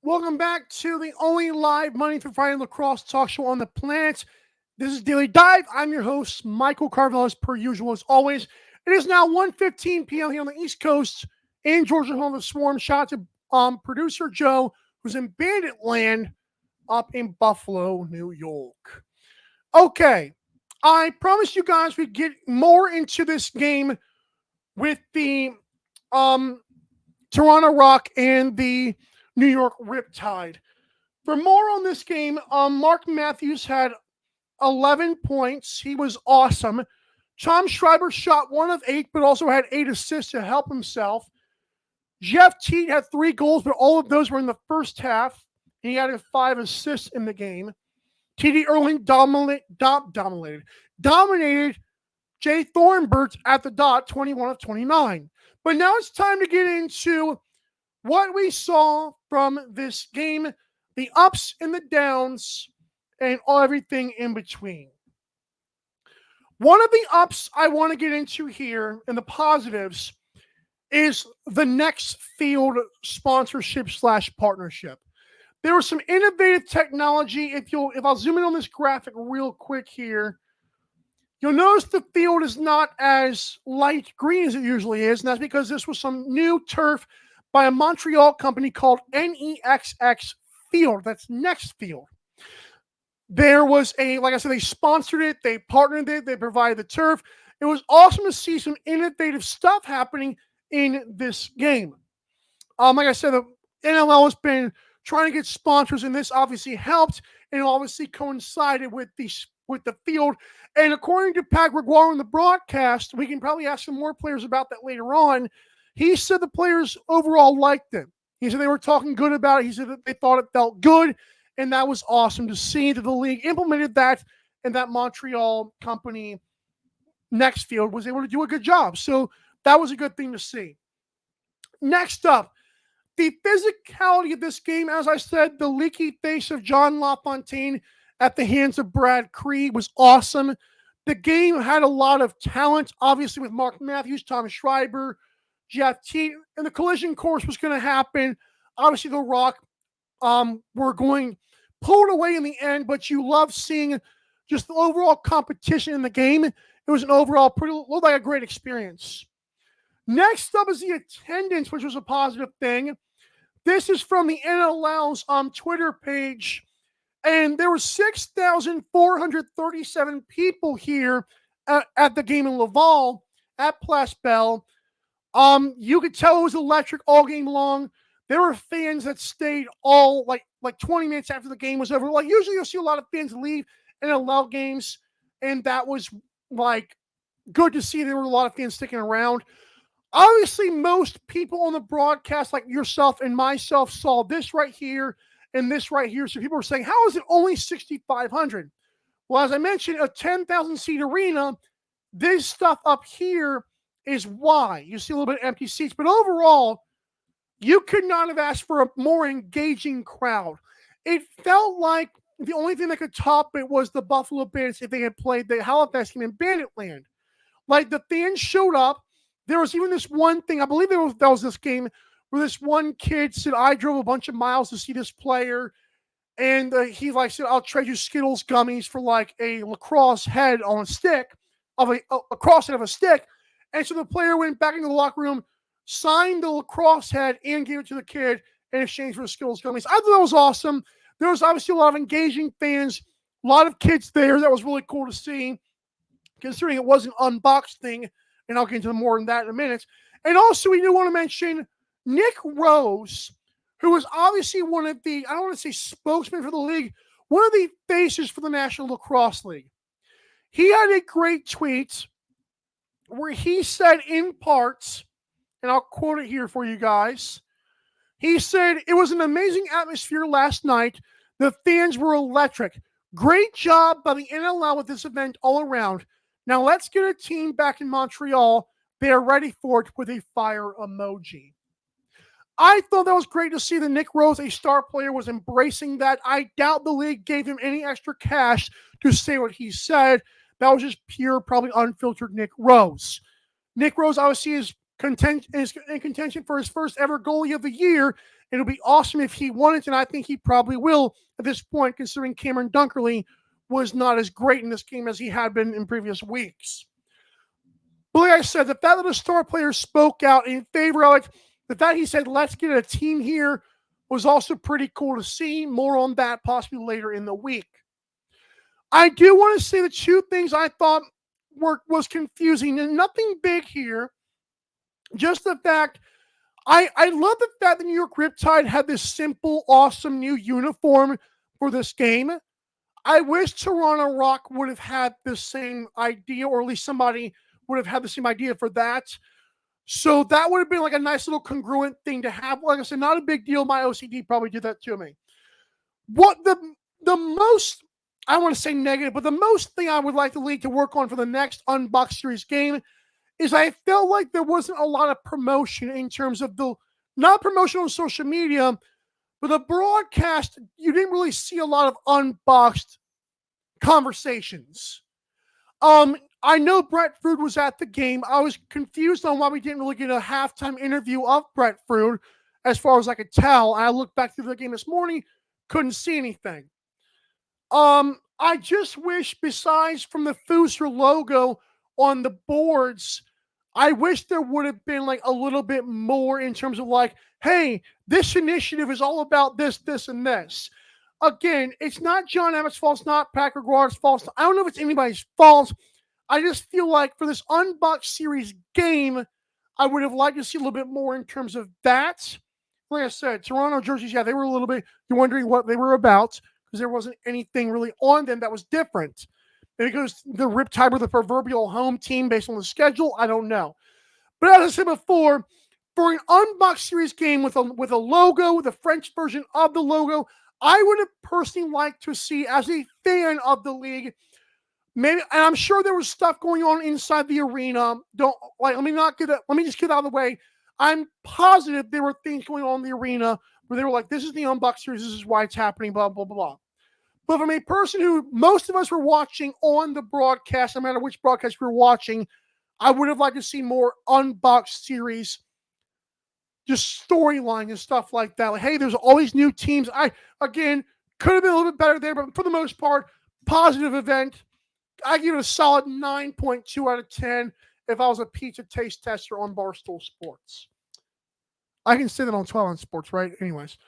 Welcome back to the only live Monday through Friday lacrosse talk show on the planet. This is Daily Dive. I'm your host, Michael Carvel, as per usual, as always. It is now 1:15 p.m. here on the East Coast in Georgia, home of the Swarm. Shout out to producer Joe, who's in Bandit Land up in Buffalo, New York. Okay, I promised you guys we'd get more into this game with the um, Toronto Rock and the New York Riptide. For more on this game, Mark Matthews had 11 points. He was awesome. Tom Schreiber shot 1 of 8, but also had 8 assists to help himself. Jeff Teat had 3 goals, but all of those were in the first half. He added 5 assists in the game. TD Erling dominated Jay Thornburg at the dot, 21 of 29. But now it's time to get into what we saw from this game, the ups and the downs, and everything in between. One of the ups I want to get into here and the positives is the Next Field sponsorship / partnership. There was some innovative technology. If I'll zoom in on this graphic real quick here, you'll notice the field is not as light green as it usually is, and that's because this was some new turf by a Montreal company called NEXX Field. That's Next Field. There was like I said, they sponsored it, they partnered it, they provided the turf. It was awesome to see some innovative stuff happening in this game. Like I said, the NLL has been trying to get sponsors, and this obviously helped, and obviously coincided with the field. And according to Pat Gregoire in the broadcast, we can probably ask some more players about that later on. He said the players overall liked it. He said they were talking good about it. He said that they thought it felt good, and that was awesome to see that the league implemented that, and that Montreal company, Next Field, was able to do a good job. So that was a good thing to see. Next up, the physicality of this game, as I said, the leaky face of John LaFontaine at the hands of Brad Cree was awesome. The game had a lot of talent, obviously with Mark Matthews, Tom Schreiber, Jeff Teat, and the collision course was going to happen. Obviously, the Rock were going pulled away in the end, but you love seeing just the overall competition in the game. It was an overall looked like a great experience. Next up is the attendance, which was a positive thing. This is from the NLL's Twitter page, and there were 6,437 people here at the game in Laval at Place Belle. You could tell it was electric all game long. There were fans that stayed all like 20 minutes after the game was over. Like usually you'll see a lot of fans leave NLL games, and that was like good to see. There were a lot of fans sticking around. Obviously, most people on the broadcast, like yourself and myself, saw this right here and this right here. So people were saying, how is it only 6,500? Well, as I mentioned, a 10,000 seat arena, this stuff up here is why. You see a little bit of empty seats, but overall, you could not have asked for a more engaging crowd. It felt like the only thing that could top it was the Buffalo Bandits if they had played the Halifax game in Banditland. Like the fans showed up. There was even this one thing, I believe that was this game, where this one kid said, I drove a bunch of miles to see this player. And he said, I'll trade you Skittles gummies for like a lacrosse head on a stick, of a lacrosse head of a stick. And so the player went back into the locker room, signed the lacrosse head, and gave it to the kid in exchange for the Skittles gummies. I thought that was awesome. There was obviously a lot of engaging fans, a lot of kids there. That was really cool to see, considering it was an unboxed thing. And I'll get into more than that in a minute. And also, we do want to mention Nick Rose, who was obviously one of the, I don't want to say spokesman for the league, one of the faces for the National Lacrosse League. He had a great tweet where he said in parts, and I'll quote it here for you guys. He said, it was an amazing atmosphere last night. The fans were electric. Great job by the NLL with this event all around. Now let's get a team back in Montreal. They are ready for it with a fire emoji. I thought that was great to see that Nick Rose, a star player, was embracing that. I doubt the league gave him any extra cash to say what he said. That was just pure, probably unfiltered Nick Rose. Nick Rose obviously is in contention for his first ever goalie of the year It'll be awesome if he won it, and I think he probably will at this point, considering Cameron Dunkerley was not as great in this game as he had been in previous weeks. But like I said, the fact that the star player spoke out in favor of it, the fact he said, let's get a team here, was also pretty cool to see. More on that possibly later in the week. I do want to say the two things I thought was confusing, and nothing big here. Just the fact, I love the fact that New York Riptide had this simple, awesome new uniform for this game. I wish Toronto Rock would have had the same idea, or at least somebody would have had the same idea for that. So that would have been like a nice little congruent thing to have. Like I said, not a big deal. My OCD probably did that to me. What the most, I want to say negative, but the most thing I would like the league to work on for the next UnBOXed series game is I felt like there wasn't a lot of promotion in terms of not promotion on social media, but the broadcast, you didn't really see a lot of UnBOXed conversations. I know Brett Fruit was at the game. I was confused on why we didn't really get a halftime interview of Brett Fruit, as far as I could tell. I looked back through the game this morning, couldn't see anything. I just wish, besides from the Fooster logo on the boards, I wish there would have been like a little bit more in terms of like, hey, this initiative is all about this, this, and this. Again, it's not John Emmett's fault. It's not Patrick Guard's fault. I don't know if it's anybody's fault. I just feel like for this UnBOXed series game, I would have liked to see a little bit more in terms of that. Like I said, Toronto jerseys, yeah, they were a little bit, you're wondering what they were about because there wasn't anything really on them that was different. Maybe because the Riptide were the proverbial home team based on the schedule, I don't know. But as I said before, for an UnBOXed series game with a logo, the French version of the logo, I would have personally liked to see, as a fan of the league, maybe, and I'm sure there was stuff going on inside the arena. Let me just get out of the way. I'm positive there were things going on in the arena where they were like, this is the UnBOXed series, this is why it's happening, blah, blah, blah. But from a person who most of us were watching on the broadcast, no matter which broadcast we were watching, I would have liked to see more UnBOXed series, just storyline and stuff like that. Like, hey, there's all these new teams. Again, could have been a little bit better there, but for the most part, positive event. I give it a solid 9.2 out of 10 if I was a pizza taste tester on Barstool Sports. I can say that on 12 on Sports, right? Anyways.